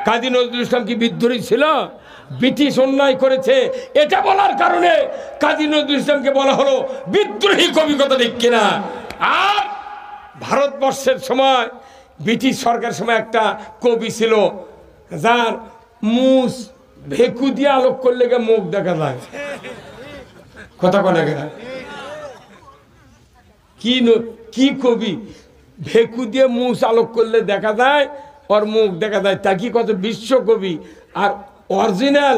কাজী নজরুল ইসলাম কি বিদ্রোহী ছিল? ব্রিটিশ অন্যায় করেছে এটা বলার কারণে কাজী নজরুল ইসলামকে বলা হলো বিদ্রোহী কবি, কথা ঠিক কিনা? আর ভারতবর্ষের সময় ব্রিটিশ সরকারের সময় একটা কবি ছিল যার মুস ভেকু দিয়ে আলোক করলে মুখ দেখা যায়, কথা বলে কি কবি ভেকু দিয়ে মুস আলোক করলে দেখা যায়, ওর মুখ দেখা যায়, তা কি কত বিশ্ব কবি। আর অরিজিনাল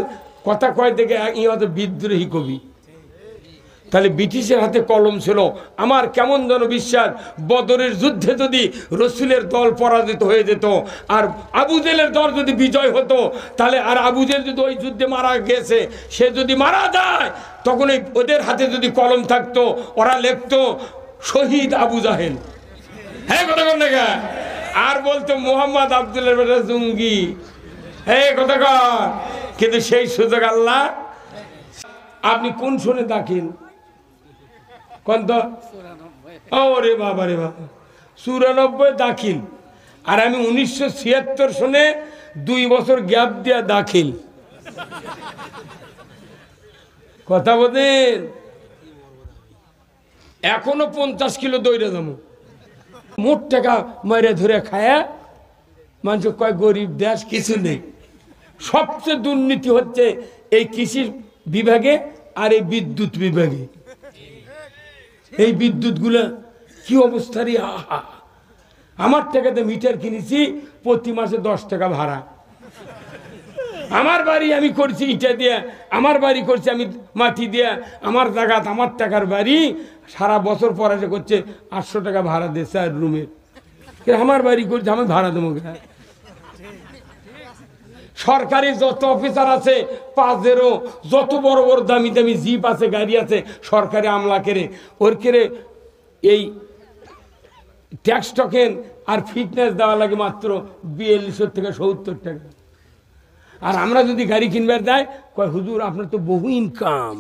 কথা কয় থেকে হয়তো বিদ্রোহী কবি। তাহলে ব্রিটিশের হাতে কলম ছিল। আমার কেমন যেন বিশ্বাস, বদরের যুদ্ধে যদি রসুলের দল পরাজিত হয়ে যেত আর আবু জেলের দল যদি বিজয় হতো, তাহলে আর আবু জেল যদি ওই যুদ্ধে মারা গেছে, সে যদি মারা যায়, তখন ওদের হাতে যদি কলম থাকতো, ওরা লিখতো শহীদ আবু জাহেল। হ্যাঁ, কথা কর না, আর বলতো মোহাম্মদ আব্দুল্লাহ বেটা জঙ্গি। হ্যাঁ, কথা কর। কিন্তু সেই সুযোগ আল্লাহ। আপনি কোন শুনে দাখিল কোন তো? ওরে বাবা রে বাবা, 94 দাখিল, আর আমি 1976 সনে 2 বছর গ্যাপ দিয়া দাখিল। কথা বলেন, এখনো 50 কিলো দৌড়ে যাবো। মোট টাকা মারে ধরে খায়া মানুষ কয় গরিব দেশ, কিছু নেই। সবচেয়ে দুর্নীতি হচ্ছে এই কৃষি বিভাগে আর এই বিদ্যুৎ বিভাগে। এই বিদ্যুৎ গুলা কি অবস্থা রে! আহা, আমার টাকাতে মিটার কিনেছি, প্রতি মাসে 10 টাকা ভাড়া। আমার বাড়ি আমি করছি ইটা দিয়ে, আমার বাড়ি করছি আমি মাটি দিয়ে, আমার জায়গা আমার টাকার বাড়ি, সারা বছর পড়াশোনা করছে, 800 টাকা ভাড়া দিচ্ছে আর রুমের। আমার বাড়ি করছে, আমি ভাড়া দেবো। সরকারি যত অফিসার আছে, পাঁচেরও যত বড় বড় দামি দামি জিপ আছে, গাড়ি আছে, সরকারি আমলা কেড়ে ওর কেড়ে এই ট্যাক্স টোকেন আর ফিটনেস দেওয়া লাগে মাত্র 42 থেকে 70 টাকা। আর আমরা যদি গাড়ি কিনবার যাই, কয় হুজুর আপনার তো বহু ইনকাম,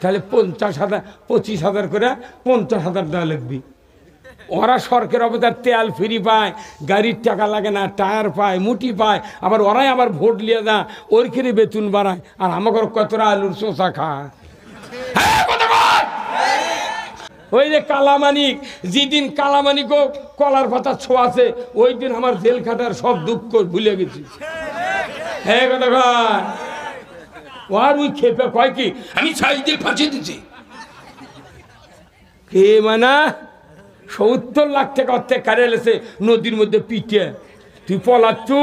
তাহলে 50,000 25,000 করে 50,000 দেওয়া লাগবে। ওরা সরকার অবতার তেল ফ্রি পায়, গাড়ির টাকা লাগে না, টায়ার পায়, মুটি পায়, আবার ওরাই আবার ভোট লিয়ে যা, ওর খেয়ে বেতন বাড়ায়, আর আমাকে কতটা আলুর চোষা খায়। ওই যে কালামানিক, যেদিন কালামানিকও কলার পাতা ছোঁয়াছে, ওই দিন আমার জেল খাটার সব দুঃখ ভুলে গেছি। হ্যাঁ, কথা কয়। আর ওই খেপে কয় কি আমি 6 দিন ফাঁসি দিচ্ছি। কে মানা 70 লাখ টাকা অর্থেক কারে লেছে নদীর মধ্যে পিটিয়ে। তুই পলাচ্ছু,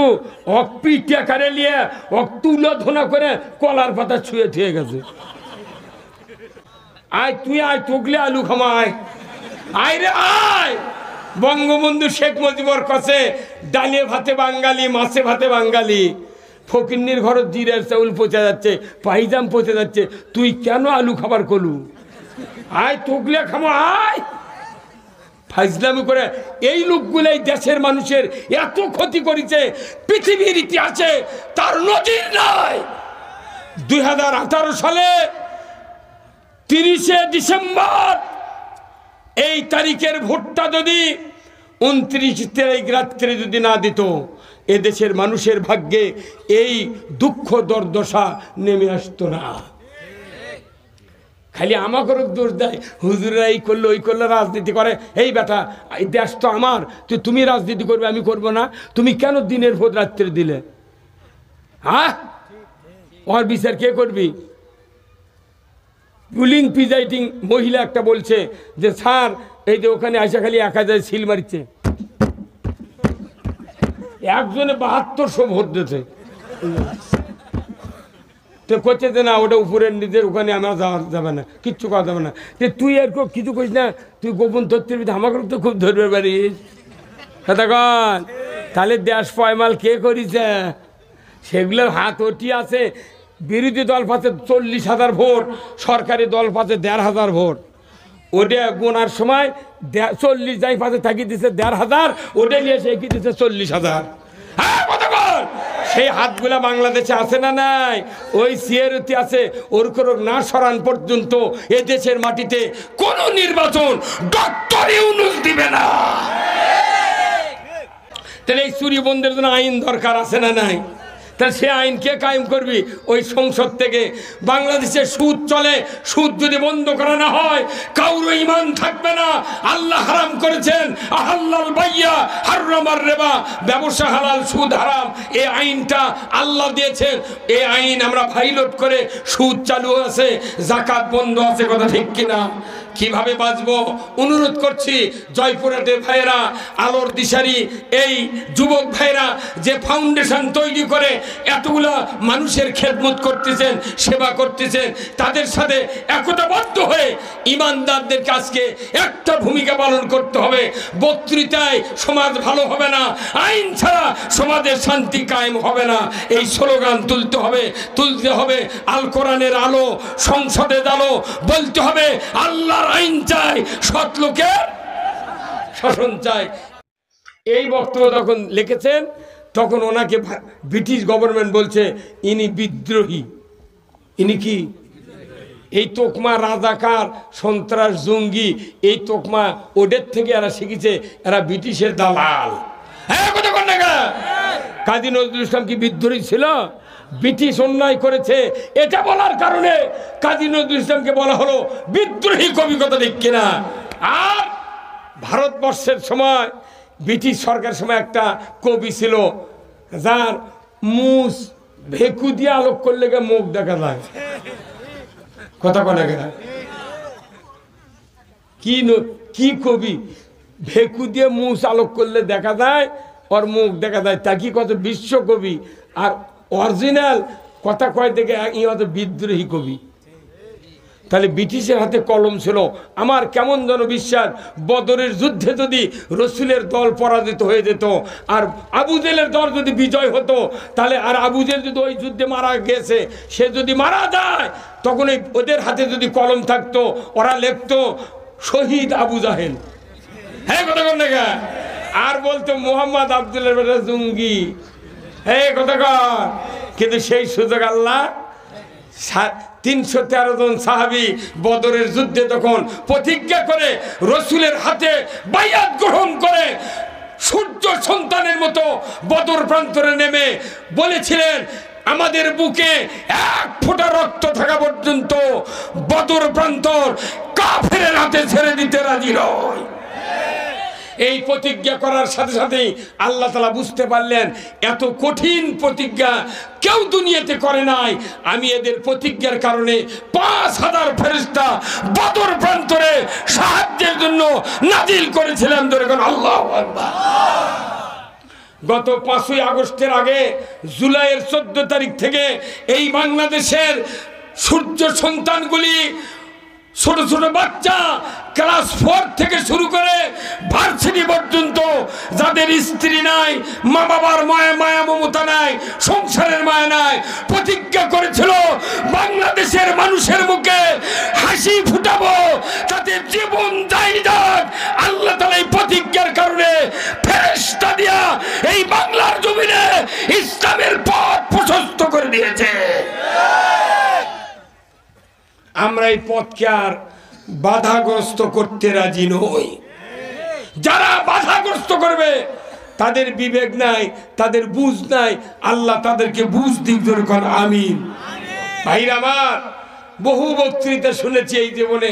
অক পিটিয়ে কারে লিয়ে অক তুলো ধনা করে কলার পাতা ছুঁয়ে থুয়ে গেছে। আয় তুই আয়, তুগলে আলু খামায়, আয় রে আয়। বঙ্গবন্ধু শেখ মুজিবর কাছে ডালে ভাতে বাঙালি, মাছে ভাতে বাঙালি। ফকিন্নির ঘর জিরের চাউল পচে যাচ্ছে, পাইজাম পচে যাচ্ছে, তুই কেন আলু খাবার করলু? আয় তুগলে খামো, আয়। ফাইজলামি করে এই লোকগুলাই দেশের মানুষের এত ক্ষতি করেছে, পৃথিবীর ইতিহাসে তার নজির নাই। 2018 সালে 30শে ডিসেম্বর এই তারিখের ভোটটা যদি 29 তারিখ রাত্রে যদি না দিত, এদেশের মানুষের ভাগ্যে এই দুঃখ দুর্দশা নেমে আসতো না। খালি আমাকেও দোষ দেয়, হুজুররা এই করলো ওই করলো, রাজনীতি করে। এই বেটা, এই দেশ তো আমার, তুমি রাজনীতি করবে, আমি করব না। তুমি কেন দিনের ভোট রাত্রে দিলে? হ্যাঁ, ওর বিচার কে করবি? পুলিং প্রিজাইডিং মহিলা একটা বলছে যে স্যার, এই যে ওখানে আসা খালি 1000 সিল মারছে, একজনে 7200 ভোট দিতে। তো করছে যে না, ওটা উপরের নিজের, ওখানে আমার যাওয়া যাবে না, কিচ্ছু করা যাবে না। তুই আর কিছু করিস না, তুই গোপন তথ্যের ভিতরে আমাকে তো খুব ধরবে পারিস। কতক্ষণ তাহলে দেশ পয়মাল কে করিছে? সেগুলোর হাত ওটি আছে। বিরোধী দল পাচ্ছে 40,000 ভোট, সরকারি দল পাচ্ছে 1,500 ভোট। ওটা গোনার সময় 40 যাই পাশে থাকি দিচ্ছে 1,500, ওটা নিয়ে সে কি দিচ্ছে 40,000। হ্যাঁ, কতক্ষণ সেই হাতগুলা বাংলাদেশে আছে না নাই? ওই সিয়ারতি আছে। ওর কোনো না সরান পর্যন্ত এ দেশের মাটিতে কোন নির্বাচন ডক্টর ইউনূস দিবে না। তাহলে এই চুরি বন্ধের জন্য আইন দরকার আছে না নাই? তাহলে সে আইন কে কায়েম করবি? ওই সংসদ থেকে। বাংলাদেশে সুদ চলে, সুদ যদি বন্ধ করা না হয় কারো ঈমান থাকবে না। আল্লাহ হারাম করেছেন, আহাল্লাল বাইয়া হারামার রিবা, ব্যবসা হালাল সুদ হারাম। এই আইনটা আল্লাহ দিয়েছেন, এই আইন আমরা ভাইলেট করে সুদ চালু আছে, যাকাত বন্ধ আছে। কথা ঠিক কিনা? কিভাবে বাঁচবো? অনুরোধ করছি জয়পুরহাটের ভাইয়েরা, আলোর দিশারি এই যুবক ভাইয়েরা যে ফাউন্ডেশন তৈরি করে এতগুলা মানুষের খেদমত করতেছেন, সেবা করতেছেন, তাদের সাথে একতাবদ্ধ হয়ে ইমানদারদেরকে আজকে একটা ভূমিকা পালন করতে হবে। বক্তৃতায় সমাজ ভালো হবে না, আইন ছাড়া সমাজের শান্তি কায়েম হবে না। এই স্লোগান তুলতে হবে। আল কোরআনের আলো, সংসদে আলো, বলতে হবে আল্লাহ আইন চাই, সৎ লোকের শাসন চাই। এই বক্তব্য যখন লিখেছেন তখন ওনাকে ব্রিটিশ গভর্নমেন্ট বলছে ইনি বিদ্রোহী। ইনি কি? এই তোকমা রাজাকার, সন্ত্রাস, জঙ্গি, এই তোকমা ওদের থেকে এরা শিখেছে, এরা ব্রিটিশের দালাল। হ্যাঁ, কথা বল না। কাজী নজরুল ইসলাম কি বিদ্রোহী ছিল? ব্রিটিশ অন্যায় করেছে এটা বলার কারণে কাজী নজরুল ইসলামকে বলা হলো বিদ্রোহী কবি। কথা ঠিক কিনা? আর ভারতবর্ষের সময় ব্রিটিশ সরকারের সময় একটা কবি ছিল যার মুখ ভেকু দিয়ে আলোক করলে মুখ দেখা যায়। কথা বলে কি কবি? ভেকু দিয়ে মুখ আলোক করলে দেখা যায়, ওর মুখ দেখা যায়। তা কি কত বিশ্ব কবি, আর অরিজিনাল কথা কয় থেকে বিদ্রোহী কবি। তাহলে ব্রিটিশের হাতে কলম ছিল। আমার কেমন যেন বিশ্বাস, বদরের যুদ্ধে যদি রসুলের দল পরাজিত হয়ে যেত আর আবু জেলের দল যদি বিজয় হতো, তাহলে আর আবু জেল যদি ওই যুদ্ধে মারা গেছে, সে যদি মারা যায়, তখন ওদের হাতে যদি কলম থাকতো, ওরা লিখতো শহীদ আবু জাহেল। হ্যাঁ, কথা বল না। আর বলতো মোহাম্মদ আব্দুল্লাহ বেটা জঙ্গি। হ্যাঁ, কথা কর। কিন্তু সেই সুযোগ আল্লাহ 313 জন সাহাবী বদরের যুদ্ধে তখন প্রতিজ্ঞা করে রসুলের হাতে বাইয়াত গ্রহণ করে সূর্য সন্তানের মতো বদর প্রান্তরে নেমে বলেছিলেন আমাদের বুকে এক ফোঁটা রক্ত থাকা পর্যন্ত বদর প্রান্তর কাফেরের হাতে ছেড়ে দিতে রাজি নয়। এই প্রতিজ্ঞা করার সাথে সাথেই আল্লাহ তাআলা বুঝতে পারলেন এত কঠিন প্রতিজ্ঞা কেউ দুনিয়াতে করে নাই। আমি এদের প্রতিজ্ঞার কারণে 5000 ফেরেশতা বদর প্রান্তরে সাহায্যের জন্য নাজিল করেছিলাম। দেখুন আল্লাহু আকবার। গত 5ই আগস্টের আগে জুলাইয়ের 14 তারিখ থেকে এই বাংলাদেশের সূর্য সন্তানগুলি, ছোট ছোট বাচ্চা ক্লাস 4 থেকে শুরু করে ভার্সিটি পর্যন্ত, যাদের স্ত্রী নাই, মা বাবার মায়া মমতা নাই, সংসারের মায়া নাই, প্রতিজ্ঞা করেছিল বাংলাদেশের মানুষের মুখে হাসি ফুটাবো, তাতে জীবন যাই যাক। আল্লাহ তাআলা এই প্রতিজ্ঞার কারণে ফেরেশতা দিয়া এই বাংলার জমিনে ইসলামের পথ প্রশস্ত করে দিয়েছে। আমরা এই পথকে আর বাধাগ্রস্ত করতে রাজি নই। যারা বাধাগ্রস্ত করবে তাদের বিবেক নাই, তাদের বুঝ নাই। আল্লাহ তাদেরকে বুঝ দিক। দরকার আমিন। ভাইরা আমার, বহু বক্তৃতা শুনেছি এই জীবনে।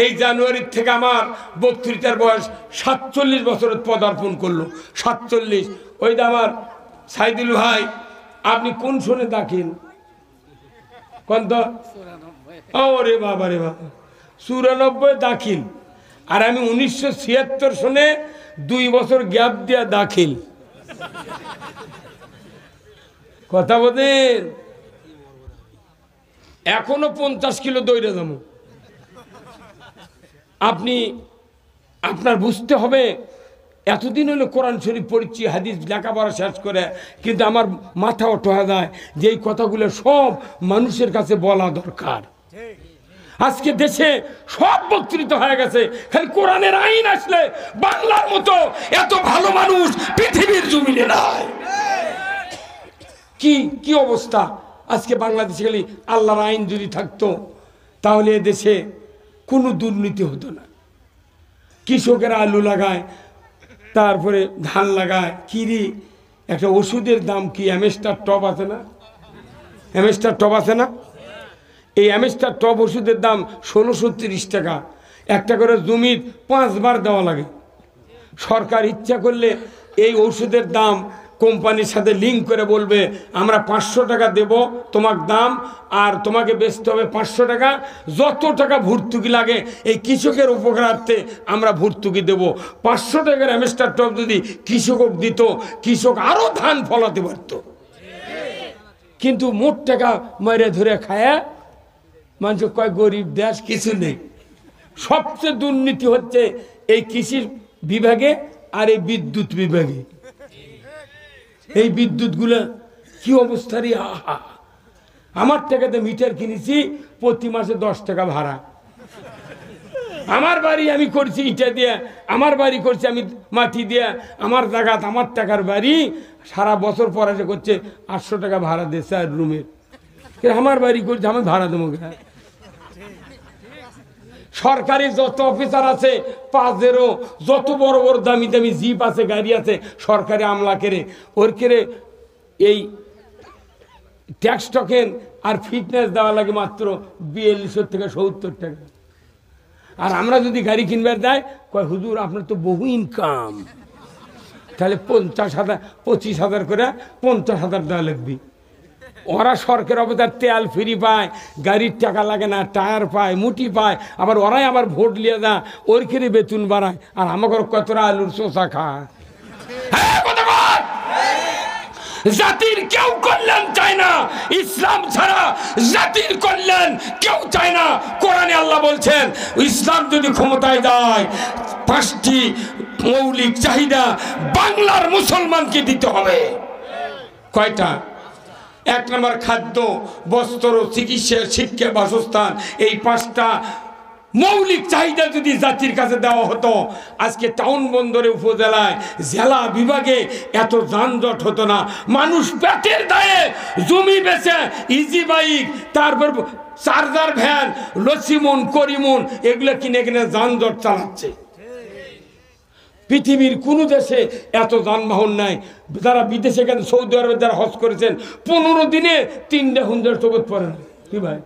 এই জানুয়ারির থেকে আমার বক্তৃতার বয়স 47 বছর পদার্পণ করলো। 47। ওই আমার সাইদুল ভাই, আপনি কোন শুনে দাখিল? কোন তো? ওরে বাবা রে বাবা, 94 দাখিল। আর আমি 1976 সনে 2 বছর গ্যাপ দিয়া দাখিল। কথা বলেন। এখনো 50 কিলো দৌড়ে যাবো। আপনার বুঝতে হবে, এতদিন হলো কোরআন শরীফ পড়ছি, হাদিস লেখাপড়া শেষ করে, কিন্তু আমার মাথা ওঠা যায় যে এই কথাগুলো সব মানুষের কাছে বলা দরকার। আজকে দেশে সব বক্তৃতা হয়ে গেছে, খালি কোরআনের আইন আসলে বাংলার মতো এত ভালো মানুষ পৃথিবীর জমিনে নাই। কি অবস্থা আজকে বাংলাদেশে। খালি আল্লাহর আইন যদি থাকতো তাহলে দেশে কোনো দুর্নীতি হতো না। কৃষকেরা আলু লাগায়, তারপরে ধান লাগায় কিরি একটা ওষুধের দাম কি অ্যামেস্টার টপ আছে না, অ্যামেস্টার টপ আছে না, এই অ্যামেস্টার টপ ওষুধের দাম 1630 টাকা। একটা করে জমির 5 বার দেওয়া লাগে। সরকার ইচ্ছা করলে এই ওষুধের দাম কোম্পানির সাথে লিঙ্ক করে বলবে আমরা 500 টাকা দেব তোমার দাম, আর তোমাকে বেচতে হবে 500 টাকা, যত টাকা ভর্তুকি লাগে এই কৃষকের উপকারার্থে আমরা ভর্তুকি দেব। 500 টাকার অ্যামেস্টার টপ যদি কৃষক দিত, কৃষক আরো ধান ফলাতে পারত। কিন্তু মোট টাকা মেরে ধরে খায়া মানুষ কয় গরিব দেশ, কিছু নেই। সবচেয়ে দুর্নীতি হচ্ছে এই কৃষি বিভাগে আর এই বিদ্যুৎ বিভাগে। এই বিদ্যুৎগুলো কি অবস্থারই, আহা! আমার টাকাতে মিটার কিনেছি, প্রতি মাসে 10 টাকা ভাড়া। আমার বাড়ি আমি করছি ইটা দিয়ে, আমার বাড়ি করছি আমি মাটি দিয়ে, আমার জায়গাত আমার টাকার বাড়ি, সারা বছর পড়াশোনা করছে, 800 টাকা ভাড়া দিচ্ছে আর রুমের। আমার বাড়ি করছে, আমি ভাড়া দেবো। সরকারি যত অফিসার আছে, পাজেরও যত বড় বড় দামি দামি জিপ আছে, গাড়ি আছে, সরকারি আমলা কেড়ে ওর কেড়ে এই ট্যাক্স টোকেন আর ফিটনেস দেওয়া লাগে মাত্র 4200 থেকে 70 টাকা। আর আমরা যদি গাড়ি কিনবার যাই, কয় হুজুর আপনার তো বহু ইনকাম, তাহলে 50,000 25,000 করে 50,000 দেওয়া লাগবে। ওরা সরকার অবতার তেল ফ্রি পায়, গাড়ির টাকা লাগে না, টায়ার পায়, মুটি পায়, আবার ওরাই আবার ভোট লিয়ে যা, ওর খেয়ে বেতন বাড়ায়, আর আমাকে কতটা আলুর চোষা খায়। জাতির কেউ কল্যাণ চায় না, ইসলাম ছাড়া জাতির কল্যাণ কেউ চায় না। কোরআনে আল্লাহ বলছেন ইসলাম যদি ক্ষমতায় যায়, 5টি মৌলিক চাহিদা বাংলার মুসলমানকে দিতে হবে। কয়টা? 1 নম্বর খাদ্য, বস্ত্র, চিকিৎসা, শিক্ষা, বাসস্থান। এই 5টা মৌলিক চাহিদা যদি জাতির কাছে দেওয়া হতো, আজকে টাউন বন্দরে উপজেলায় জেলা বিভাগে এত যানজট হতো না। মানুষ পেটের দায়ে জমি বেচে ইজি বাইক, তারপর চার্জার ভ্যান, লসিমন, করিমন এগুলো কিনে কিনে যানজট চালাচ্ছে। পৃথিবীর কোনো দেশে এত যানবাহন নাই। যারা বিদেশে গেছেন, সৌদি আরবে যারা হজ করেছেন, 15 দিনে 3টা হুন্ডার চোখত পড়ে না। কি ভাই,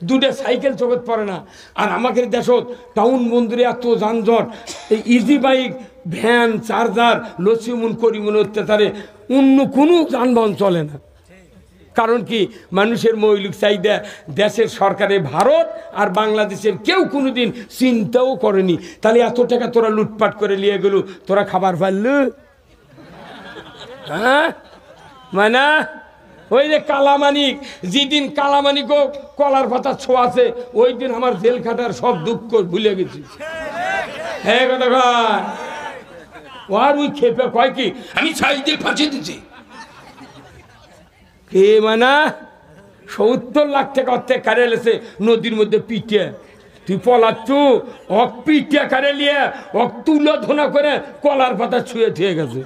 2টা সাইকেল চোখত পড়ে না। আর আমাদের দেশত টাউন বন্দরে এত যানজট, এই ইজি বাইক, ভ্যান, চার্জার, লসিমুন, করিমুন অত্যাচারে অন্য কোনো যানবাহন চলে না। কারণ কি, মানুষের মৌলিক চাহিদা দেশের সরকারে ভারত আর বাংলাদেশের কেউ কোনোদিন চিন্তাও করেনি। তাহলে এত টাকা তোরা লুটপাট করে নিয়ে গেল, তোরা খাবার পারল? হ্যাঁ, মানে ওই যে কালামানিক, যেদিন কালামানিক কলার পাতা ছোঁয়াছে, ওই দিন আমার জেল খাটার সব দুঃখ ভুলে গেছি। হ্যাঁ কথা কয়, আর ওই খেপে কয় কি আমি 6 দিন ফাঁসি দিচ্ছি। কে মানে 70 লাখ টাকা অর্থে কারে লেছে নদীর মধ্যে পিটে, তুই পলাচ্ছু, অক পিটে কারে লিয়ে অক তুলো ধনা করে কলার পাতা ছুঁয়ে থুয়ে গেছে।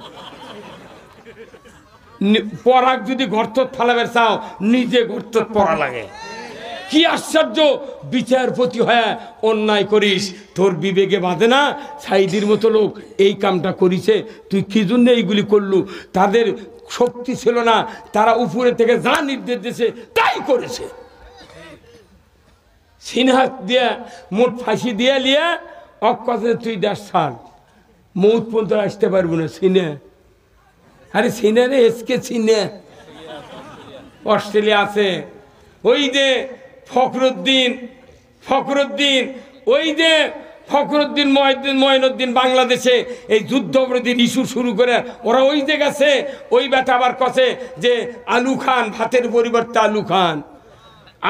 পরাগ যদি গর্ত ফালাবে চাও, নিজে গর্ত পড়া লাগে। কি আশ্চর্য, বিচারপতি হয়ে অন্যায় করিস, তোর বিবেকে বাঁধে না? সাইদির মতো লোক এই কামটা করিছে, তুই কি জন্য এইগুলি করলু? তাদের শক্তি ছিল না, তারা উপরে থেকে যা নির্দেশ দিয়েছে তাই করেছে। সিনহা দিয়ে মোট ফাঁসি দিয়ে লিয়ে অকাশে তুই দেশ ছাড়, মৌত পর্যন্ত আসতে পারবো না। সিনে, আরে সিনে রে, এসকে সিনে অস্ট্রেলিয়া আছে। ওই যে ফখরুদ্দিন, ওই যে ফখরুদ্দিন মঈনুদ্দিন বাংলাদেশে এই যুদ্ধবিরোধী ইস্যু শুরু করে ওরা ওই যে গেছে। ওই বেটা আবার কছে যে আলু খান, ভাতের পরিবর্তে আলু খান।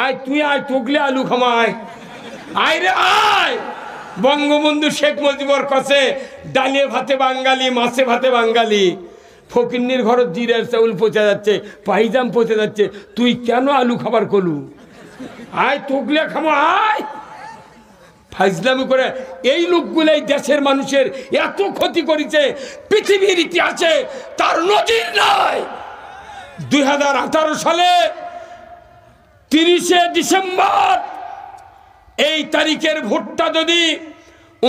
আয় তুই আয়, টুকলে আলু খামায়, আয় রে আয়। বঙ্গবন্ধু শেখ মুজিবর কছে ডালে ভাতে বাঙালি, মাছে ভাতে বাঙালি। ফকিন্নির ঘর জিরার চাউল পচে যাচ্ছে, পাইজাম পচে যাচ্ছে, তুই কেন আলু খাবার করলু? আয় টুকলে খামো, আয়। ফাইজলামি করে এই লোকগুলাই দেশের মানুষের এত ক্ষতি করেছে, পৃথিবীর ইতিহাসে তার নজির নাই। 2018 সালে 30শে ডিসেম্বর এই তারিখের ভোটটা যদি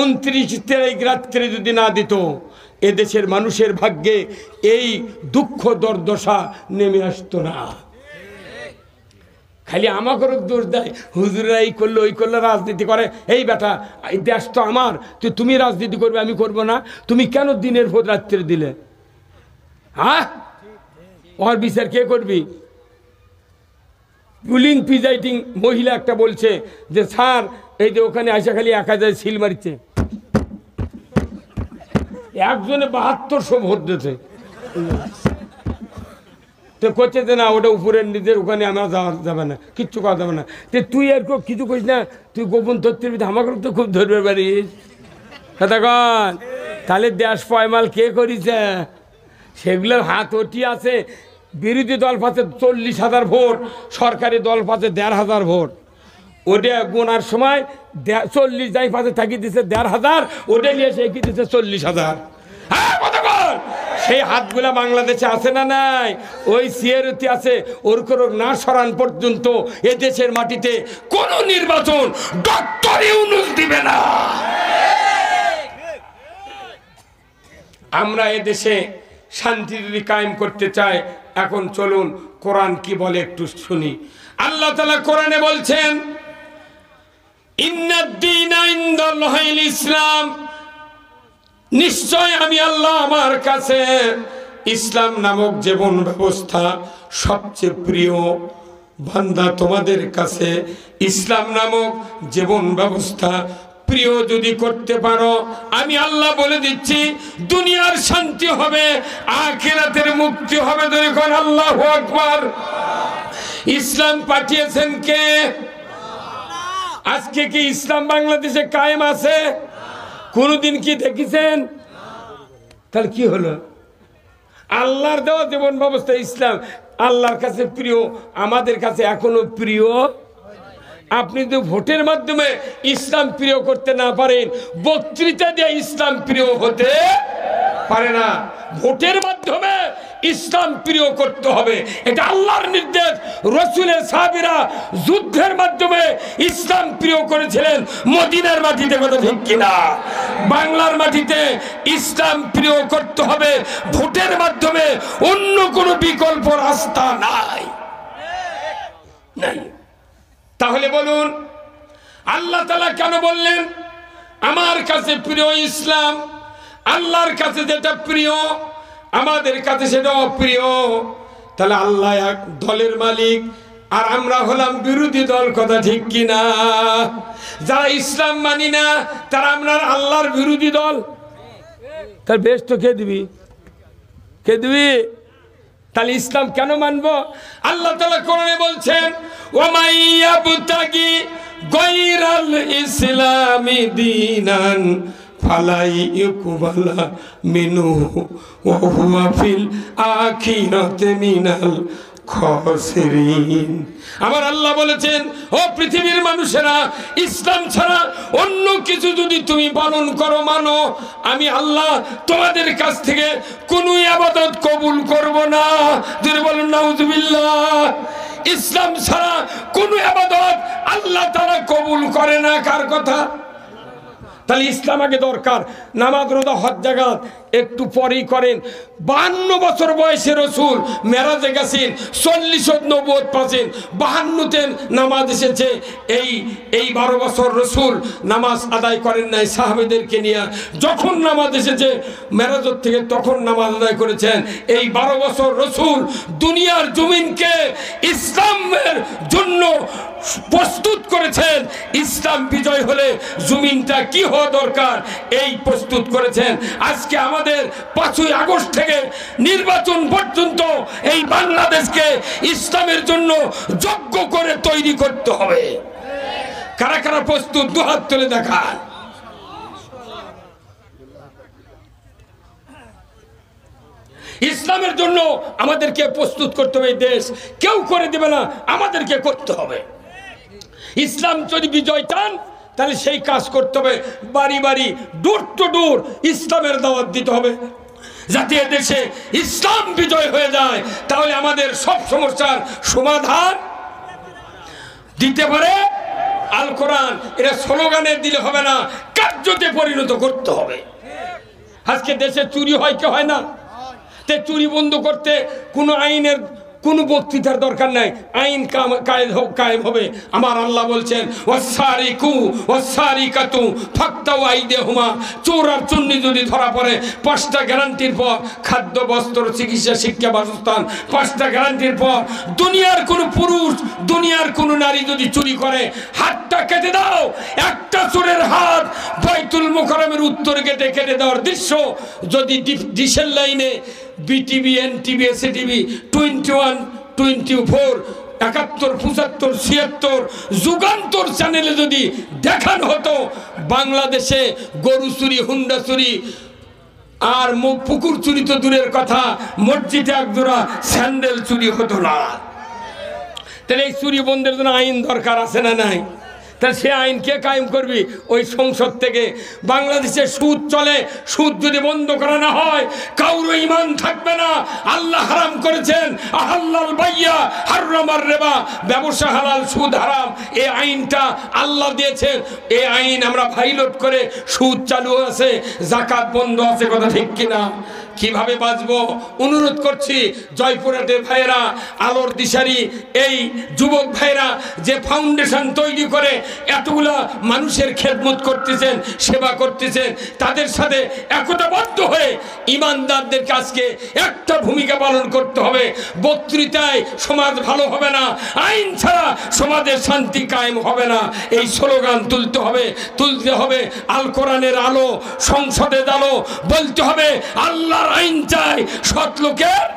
29 তারিখ রাত্রে যদি না দিত, এদেশের মানুষের ভাগ্যে এই দুঃখ দুর্দশা নেমে আসতো না। খালি আমাকেও দোষ দেয়, হুজুররা এই করলো ওই করলো, রাজনীতি করে। এই বেটা, এই দেশ তো আমার, তুমি রাজনীতি করবে, আমি করব না? তুমি কেন দিনের ভোট রাত্রে দিলে? হ্যাঁ, ওর বিচার কে করবি? পুলিং প্রিজাইডিং মহিলা একটা বলছে যে স্যার এই যে ওখানে আইসা খালি 1000 সিল মারিচ্ছে, একজনে 7200 ভোট দিয়েছে। তো করছে যে না ওটা উপরের নিজের, ওখানে আমার যাওয়া যাবে না, কিচ্ছু করা যাবে না। তো তুই আর কিছু করিস না, তুই গোপন তথ্যের ভিতরে আমাকে তো খুব ধরবে পারিস কথা কন। তাহলে দেশ পয়মাল কে করিছে? সেগুলোর হাত ওটি আছে। বিরোধী দল পাচ্ছে 40,000 ভোট, সরকারি দল পাচ্ছে 1,500 ভোট। ওটা গোনার সময় 40 যাই পাশে থাকি দিচ্ছে 1,500, ওটা নিয়ে সে কি দিচ্ছে 40,000। হ্যাঁ কতক্ষণ? সেই হাতগুলা বাংলাদেশে আছে না নাই? ওই সিয়ারতি আছে। ওর কোনো না সরান পর্যন্ত এদেশের মাটিতে কোনো নির্বাচন ডক্টর ইউনূস দিবে না। আমরা এদেশে শান্তি যদি কায়েম করতে চাই, এখন চলুন কোরআন কি বলে একটু শুনি। আল্লাহ তাআলা কোরআনে বলছেন, ইন্নাদ-দীনা ইনদাল্লাহিল ইসলাম, নিশ্চয় আমি আল্লাহ আমার কাছে ইসলাম নামক জীবন ব্যবস্থা সবচেয়ে প্রিয়। বান্দা তোমাদের কাছে ইসলাম নামক জীবন ব্যবস্থা প্রিয় যদি করতে পারো, আমি আল্লাহ বলে দিচ্ছি দুনিয়ার শান্তি হবে, আখিরাতের মুক্তি হবে। দেখুন আল্লাহু আকবার। ইসলাম পাঠিয়েছেন কে? আজকে কি ইসলাম বাংলাদেশে কায়েম আছে? কোনদিন কি দেখেছেন? তাহলে কি হলো? আল্লাহর দেওয়া জীবন ব্যবস্থা ইসলাম আল্লাহর কাছে প্রিয়, আমাদের কাছে এখনো প্রিয়। আপনি যদি ভোটের মাধ্যমে ইসলাম প্রিয় করতে না পারেন, বক্তৃতা দিয়ে ইসলাম প্রিয় হতে পারে না। ভোটের মাধ্যমে ইসলাম প্রিয় করতে হবে, এটা আল্লাহর নির্দেশ। রাসূলের সাহাবীরা যুদ্ধের মাধ্যমে ইসলাম প্রিয় করেছিলেন মদিনার মাটিতে, কথা ঠিক কিনা? বাংলার মাটিতে ইসলাম প্রিয় করতে হবে ভোটের মাধ্যমে, অন্য কোনো বিকল্প রাস্তা নাই। তাহলে বলুন আল্লাহ তাআলা কেন বললেন আমার কাছে প্রিয় ইসলাম? আল্লাহর কাছে যেটা প্রিয় আমাদের কাছে সেটা অপ্রিয়। তাহলে আল্লাহ এক দলের মালিক আর আমরা হলাম বিরোধী দল, কথা ঠিক কিনা? যারা ইসলাম মানি না তারা আমরা আল্লাহর বিরোধী দল। তার বেশ তো কে দিবি? কে দিবি? তাহলে ইসলাম কেন মানবো? আল্লাহ তাআলা কোরআনে বলছেন, ওয়ামাই ইয়াবতাগি গায়রাল ইসলামি দীনান ফালাই ইউকবালা মিনহু ওয়া হুয়া ফিল আখিরাতি মিনাল খাসিরিন। আমার আল্লাহ বলেছেন, ও পৃথিবীর মানুষেরা, ইসলাম ছাড়া অন্য কিছু যদি তুমি পালন করো, মানো, আমি আল্লাহ তোমাদের কাছ থেকে কোনো ইবাদত কবুল করব না। যদি বলেন নাউজুবিল্লাহ। ইসলাম ছাড়া কোনো ইবাদত আল্লাহ তাআলা কবুল করে না। কার কথা? তাহলে ইসলাম আগে দরকার। নামাজ রোজা হজ জাকাত একটু পরেই করেন। 52 বছর বয়সে রসুল মেরাজে গেছেন, 40 নবুয়ত পাচ্ছেন, 52তে নামাজ এসেছে। এই 12 বছর রসুল নামাজ আদায় করেন নাই সাহাবীদেরকে নিয়ে। যখন নামাজ এসেছে মেরাজত থেকে তখন নামাজ আদায় করেছেন। এই 12 বছর রসুল দুনিয়ার জমিনকে ইসলামের জন্য প্রস্তুত করেছেন। ইসলাম বিজয় হলে জমিনটা কি হওয়া দরকার এই প্রস্তুত করেছেন। আজকে আমাদের 5ই আগস্ট থেকে নির্বাচন পর্যন্ত এই বাংলাদেশকে ইসলামের জন্য যোগ্য করে তৈরি করতে হবে। কারা কারা প্রস্তুত? দুহাত তুলে দেখান। ইসলামের জন্য আমাদেরকে প্রস্তুত করতে হবে। দেশ কেউ করে দেবে না, আমাদেরকে করতে হবে। ইসলাম যদি বিজয় চান তাহলে সেই কাজ করতে হবে। বাড়ি বাড়ি, ডোর টু ডোর ইসলামের দাওয়াত দিতে হবে, যাতে দেশে ইসলাম বিজয় হয়ে যায়। তাহলে আমাদের সব সমস্যার সমাধান দিতে পারে আল কোরআন। এটা স্লোগানে দিলে হবে না, কার্যতে পরিণত করতে হবে। আজকে দেশে চুরি হয় কি হয় না? তে চুরি বন্ধ করতে কোনো আইনের কোনো বক্তৃতার দরকার নাই, আইন কায়েম হবে। আমার আল্লাহ বলছেন ওয়াসারিকু ওয়াসারিকাতু ফাক্তাউ আইদিহুমা, চোর আর চুন্নি যদি ধরা পড়ে 5টা গ্যারান্টির পর, খাদ্য, বস্ত্র, চিকিৎসা, শিক্ষা, বাসস্থান, 5টা গ্যারান্টির পর দুনিয়ার কোনো পুরুষ, দুনিয়ার কোনো নারী যদি চুরি করে হাতটা কেটে দাও। একটা চোরের হাত বাইতুল মুকাররমের উত্তর গেটে কেটে দেওয়ার দৃশ্য যদি ডিশের লাইনে বিটিভি, এনটিভি, এসএটিভি 21, 24, 71, 75, 76 যুগান্তর চ্যানেলে যদি দেখানো হতো, বাংলাদেশে গরু চুরি, হুন্ডা চুরি আর পুকুর চুরি তো দূরের কথা, মসজিদে একজোড়া স্যান্ডেল চুরি হতো না। তাহলে এই চুরি বন্ধের জন্য আইন দরকার আছে না নাই? তাহলে সে আইন কে কায়েম করবি? ওই সংসদ থেকে। বাংলাদেশে সুদ চলে, সুদ যদি বন্ধ করা না হয় কারো ঈমান থাকবে না। আল্লাহ হারাম করেছেন আহাল্লাল বাইয়া হারামার রিবা, ব্যবসা হালাল, সুদ হারাম। এই আইনটা আল্লাহ দিয়েছেন। এই আইন আমরা ভাইলেট করে সুদ চালু আছে, যাকাত বন্ধ আছে, কথা ঠিক কিনা? কিভাবে বাঁচবো? অনুরোধ করছি জয়পুরহাটের ভাইয়েরা, আলোর দিশারি এই যুবক ভাইয়েরা যে ফাউন্ডেশন তৈরি করে এতগুলা মানুষের খেদমত করতেছেন, সেবা করতেছেন, তাদের সাথে একতাবদ্ধ হয়ে ইমানদারদের কাছে একটা ভূমিকা পালন করতে হবে। বক্তৃতায় সমাজ ভালো হবে না, আইন ছাড়া সমাজের শান্তি কায়েম হবে না। এই স্লোগান তুলতে হবে। আল কোরআনের আলো, সংসদের আলো, বলতে হবে আল্লাহর আইন চাই, সৎ লোকের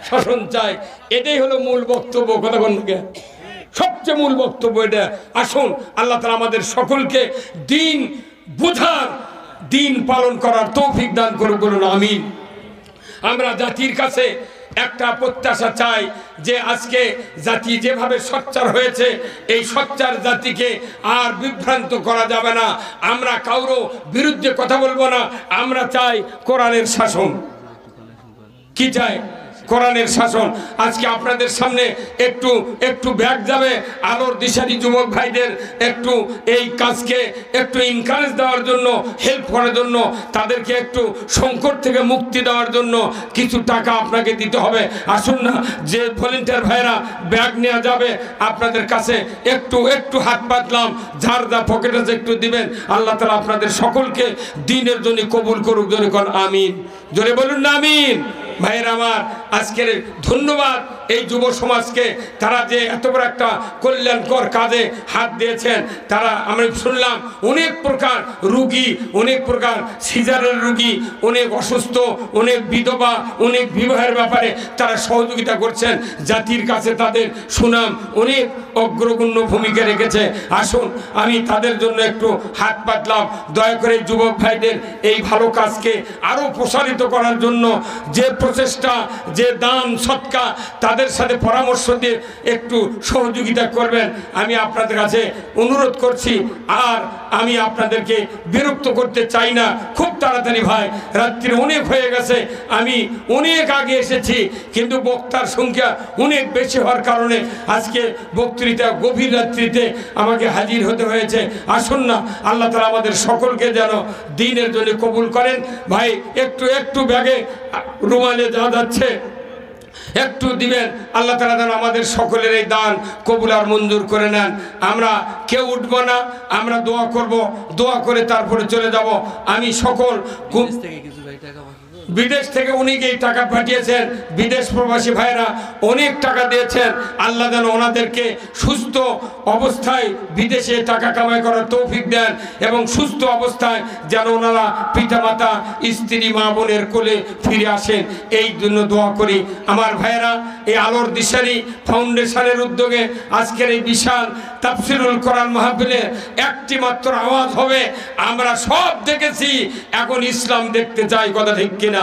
শাসন চাই। এটাই হলো মূল বক্তব্য। কথা বলতে সবচেয়ে মূল বক্তব্য এটা। আসুন আল্লাহ তাআলা আমাদের সকলকে দিন বুঝার, দিন পালন করার তৌফিক দান করুন, বলুন আমিন। আমরা জাতির কাছে একটা প্রত্যাশা চাই যে আজকে জাতি যেভাবে সোচ্চার হয়েছে, এই সোচ্চার জাতিকে আর বিভ্রান্ত করা যাবে না। আমরা কারো বিরুদ্ধে কথা বলবো না। আমরা চাই কোরআনের শাসন। কি চাই? কোরআনের শাসন। আজকে আপনাদের সামনে একটু ব্যাগ যাবে আলোর দিশারি যুবক ভাইদের একটু এই কাজকে একটু এনকারেজ দেওয়ার জন্য, হেল্প করার জন্য, তাদেরকে একটু সংকট থেকে মুক্তি দেওয়ার জন্য কিছু টাকা আপনাকে দিতে হবে। আসুন না, যে ভলেন্টিয়ার ভাইরা ব্যাগ নেওয়া যাবে আপনাদের কাছে একটু হাত পাতলাম, যার যা পকেট আছে একটু দিবেন। আল্লাহ তাআলা আপনাদের সকলকে দিনের জন্য কবুল করুক। জোরে কোন আমিন, জোরে বলুন না আমিন। ভাইয়ের আমার, আজকের ধন্যবাদ এই যুব সমাজকে, তারা যে এত বড় একটা কল্যাণকর কাজে হাত দিয়েছেন। তারা আমরা শুনলাম অনেক প্রকার রুগী, অনেক প্রকার সিজারের রুগী, অনেক অসুস্থ, অনেক বিধবা, অনেক বিবাহের ব্যাপারে তারা সহযোগিতা করছেন। জাতির কাছে তাদের সুনাম অনেক অগ্রগণ্য ভূমিকা রেখেছে। আসুন আমি তাদের জন্য একটু হাত পাতলাম। দয়া করে যুবক ভাইদের এই ভালো কাজকে আরও প্রসারিত করার জন্য যে প্রচেষ্টা, যে দান সৎকা, তাদের সাথে পরামর্শ দিয়ে একটু সহযোগিতা করবেন আমি আপনাদের কাছে অনুরোধ করছি। আর আমি আপনাদেরকে বিরক্ত করতে চাই না। খুব তাড়াতাড়ি ভাই, রাত্রি অনেক হয়ে গেছে, আমি অনেক আগে এসেছি, কিন্তু বক্তার সংখ্যা অনেক বেশি হওয়ার কারণে আজকে বক্তৃতা গভীর রাত্রিতে আমাকে হাজির হতে হয়েছে। আসুন না, আল্লাহ তাআলা আমাদের সকলকে যেন দ্বীনের জন্য কবুল করেন। ভাই একটু ব্যাগে রুমালে যা যাচ্ছে একটু দিবেন। আল্লাহ তাআলা যেন আমাদের সকলের এই দান কবুল আর মঞ্জুর করে নেন। আমরা কেউ উঠব না, আমরা দোয়া করব, দোয়া করে তারপরে চলে যাব। আমি সকল বিদেশ থেকে অনেকেই টাকা পাঠিয়েছেন, বিদেশ প্রবাসী ভাইরা অনেক টাকা দিয়েছেন। আল্লাহ যেন ওনাদেরকে সুস্থ অবস্থায় বিদেশে টাকা কামাই করার তৌফিক দেন এবং সুস্থ অবস্থায় যেন ওনারা পিতামাতা, স্ত্রী, মা বোনের কোলে ফিরে আসেন, এই জন্য দোয়া করি। আমার ভাইরা, এই আলোর দিশারি ফাউন্ডেশনের উদ্যোগে আজকের এই বিশাল তাফসিরুল কোরআন মাহফিলে একটি মাত্র আওয়াজ হবে, আমরা সব দেখেছি, এখন ইসলাম দেখতে চাই। কথা ঠিক কিনা?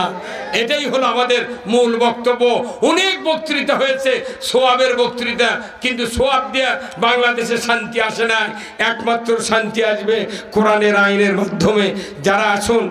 এটাই হলো আমাদের মূল বক্তব্য। অনেক বক্তৃতা হয়েছে, সোয়াবের বক্তৃতা, কিন্তু সোয়াব দিয়ে বাংলাদেশে শান্তি আসে না। একমাত্র শান্তি আসবে কোরআনের আইনের মাধ্যমে। যারা আসুন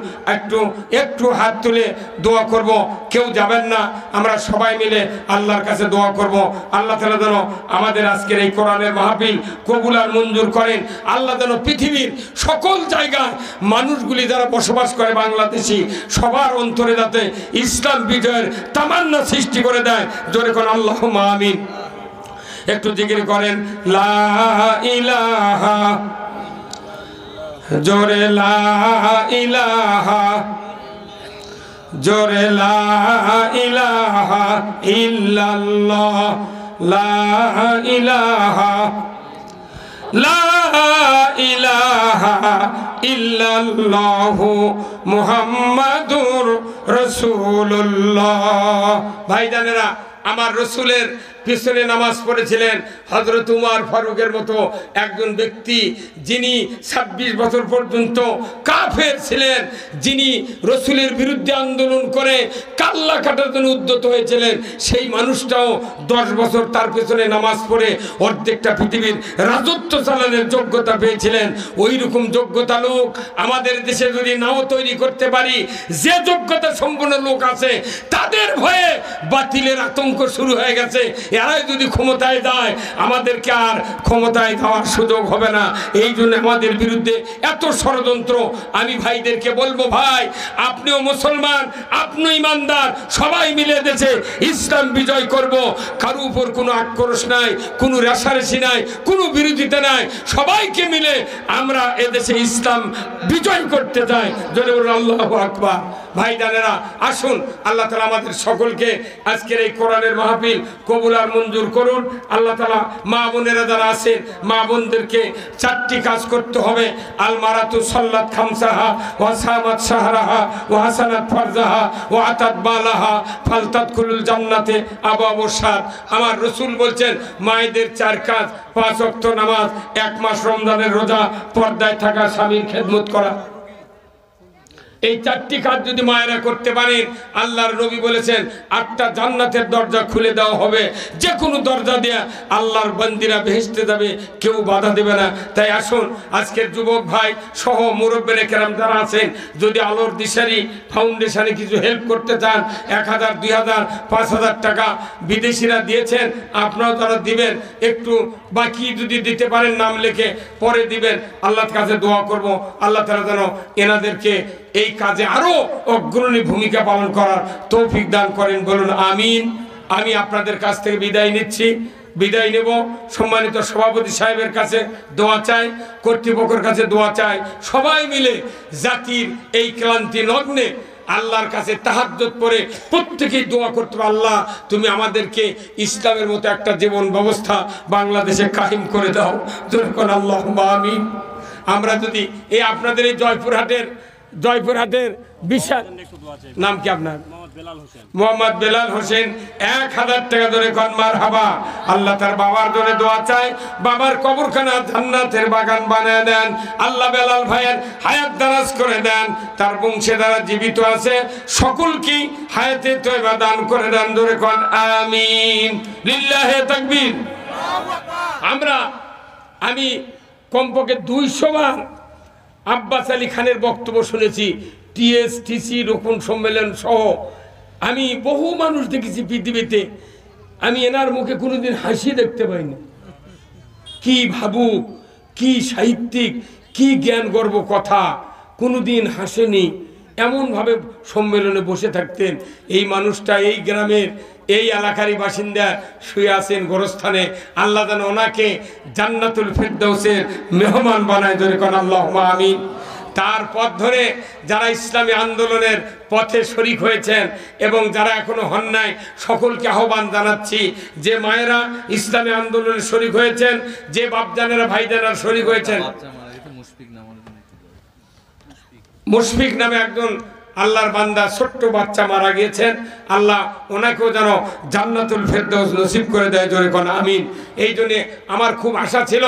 একটু হাত তুলে দোয়া করব, কেউ যাবেন না, আমরা সবাই মিলে আল্লাহর কাছে দোয়া করব। আল্লাহ তাআলা যেন আমাদের আজকের এই কোরআনের মাহফিল কবুল আর মঞ্জুর করেন। আল্লাহ যেন পৃথিবীর সকল জায়গায় মানুষগুলি যারা বসবাস করে বাংলাদেশি সবার অন্তরে যাতে ইসলাম বিজয়ের তামান্না সৃষ্টি করে দেয়। জোরে কোন আল্লাহুম্মা আমিন। একটু জিকির করেন লা ইলাহা, জোরে লা ইলাহা, জোরে লা ইলাহা ইল্লাল্লাহ, লা ইলাহা, লা ইলাহা ইল্লাল্লাহু মুহাম্মাদুর রাসূলুল্লাহ। ভাইজানেরা, আমার রসুলের পিছনে নামাজ পড়েছিলেন হযরত উমর ফারুকের মতো একজন ব্যক্তি, যিনি 26 বছর পর্যন্ত কাফের ছিলেন, যিনি রসুলের বিরুদ্ধে আন্দোলন করে কাল্লা কাটার জন্য উদ্যত হয়েছিলেন। সেই মানুষটাও 10 বছর তার পেছনে নামাজ পড়ে অর্ধেকটা পৃথিবীর রাজত্ব চালানোর যোগ্যতা পেয়েছিলেন। ওই রকম যোগ্যতা লোক আমাদের দেশে যদি নাও তৈরি করতে পারি, যে যোগ্যতা সম্পন্ন লোক আছে তাদের ভয়ে বাতিলের আতঙ্ক শুরু হয়ে গেছে। এরাই যদি ক্ষমতায় যায় আমাদেরকে আর ক্ষমতায় যাওয়ার সুযোগ হবে না। এই জন্য আমাদের বিরুদ্ধে এত ষড়যন্ত্র। আমি ভাইদেরকে বলবো, ভাই আপনিও মুসলমান, আপনি ইমানদার, সবাই মিলে দেশে ইসলাম বিজয় করব। কারো উপর কোনো আক্রোশ নাই, কোনো রেষারেষি নাই, কোনো বিরোধিতা নাই। সবাইকে মিলে আমরা এদেশে ইসলাম বিজয় করতে চাই। জোরে বলুন আল্লাহু আকবার। ভাইজানেরা, আসুন আল্লাহ তাআলা আমাদের সকলকে আজকের এই কোরআনের মাহফিল কবুল আর মঞ্জুর করুন। আল্লাহ তাআলা মা বোনেরা যারা আছেন, মা বোনদেরকে 4টি কাজ করতে হবে। আল মারাতু সাল্লাত খামসাহা ওয়া সামাত শাহরাহা ওয়া হাসানাত ফারজাহা ওয়া আতাত বালাহা ফালতাদখুলুল জান্নাতে আবওয়াবুশ শাদ। আমার রাসূল বলছেন, মায়েদের 4 কাজ: 5 ওয়াক্ত নামাজ, 1 মাস রমজানের রোজা, পর্দায় থাকা, স্বামীর খেদমত করা। এই 4টি কাজ যদি মায়েরা করতে পারেন, আল্লাহর নবী বলেছেন 8টা জান্নাতের দরজা খুলে দেওয়া হবে। যে কোনো দরজা দিয়ে আল্লাহর বান্দিরা বেহেশতে যাবে, কেউ বাধা দেবে না। তাই আসুন আজকের যুবক ভাই সহ মুরব্বিরে কেরাম যারা আছেন, যদি আলোর দিশারি ফাউন্ডেশনে কিছু হেল্প করতে চান, 1000, 2000, 5000 টাকা বিদেশিরা দিয়েছেন, আপনারাও তারা দিবেন। একটু বাকি যদি দিতে পারেন নাম লিখে পরে দিবেন। আল্লাহর কাছে দোয়া করব আল্লাহ তাআলা যেন এনাদেরকে এই কাজে আরো অগ্রণী ভূমিকা পালন করার তৌফিক দান করেন। বলুন আমিন। আমি আপনাদের কাছ থেকে বিদায় নিচ্ছি, বিদায় নেব। সম্মানিত সভাপতি সাহেবের কাছে দোয়া চাই, কর্তৃপক্ষের কাছে দোয়া চাই। সবাই মিলে জাতির এই ক্লান্তি লগ্নে আল্লাহর কাছে তাহাজ্জুদ পড়ে প্রত্যেকেই দোয়া করতে হবে, আল্লাহ তুমি আমাদেরকে ইসলামের মতো একটা জীবন ব্যবস্থা বাংলাদেশে কায়েম করে দাও। যখন আল্লাহুম্মা আমিন। আমরা যদি এই আপনাদের এই জয়পুরহাটের বিশাল নাম কি আপনার? মোহাম্মদ বেলাল হোসেন। 1000 টাকা ধরে কোন মারহাবা। আল্লাহ তার বাবার জন্য দোয়া চাই, বাবার কবরখানা জান্নাতের বাগান বানায় দেন। আল্লাহ বেলাল ভাইয়ের হায়াত দারাজ করে দেন, তার বংশে যারা জীবিত আছে সকলকে হায়াতে তয়বা দান করে দেন। ধরে কোন আমিন। লিল্লাহি তাকবীর। আমি কমপক্ষে 200 বার আব্বাস আলী খানের বক্তব্য শুনেছি, টিএসটিসি রোকন সম্মেলন সহ। আমি বহু মানুষ দেখেছি পৃথিবীতে, আমি এনার মুখে কোনোদিন হাসি দেখতে পাইনি। কি ভাবুক, কি সাহিত্যিক, কি জ্ঞান গর্ব কথা, কোনোদিন হাসেনি। এমনভাবে সম্মেলনে বসে থাকতেন। এই মানুষটা এই গ্রামের এই এলাকারই বাসিন্দা, শুয়ে আছেন গোরস্থানে। আল্লাহ যেন ওনাকে জান্নাতুল ফেরদাউসের মেহমান বানায়। ধরে কোন আল্লাহুম্মা আমিন। তার পথ ধরে যারা ইসলামী আন্দোলনের পথে শরিক হয়েছেন এবং যারা এখনো হন নাই, সকলকে আহ্বান জানাচ্ছি, যে মায়েরা ইসলামী আন্দোলনে শরিক হয়েছেন, যে বাপজানেরা ভাইজানেরা শরিক হয়েছেন। মুশফিক নামে একজন আল্লাহর বান্দা, ছোট্ট বাচ্চা মারা গিয়েছেন। আল্লাহ ওনাকেও যেন জান্নাতুল ফেরদাউস নসিব করে দেয়। জোরে কোন আমিন। এই জন্য আমার খুব আশা ছিল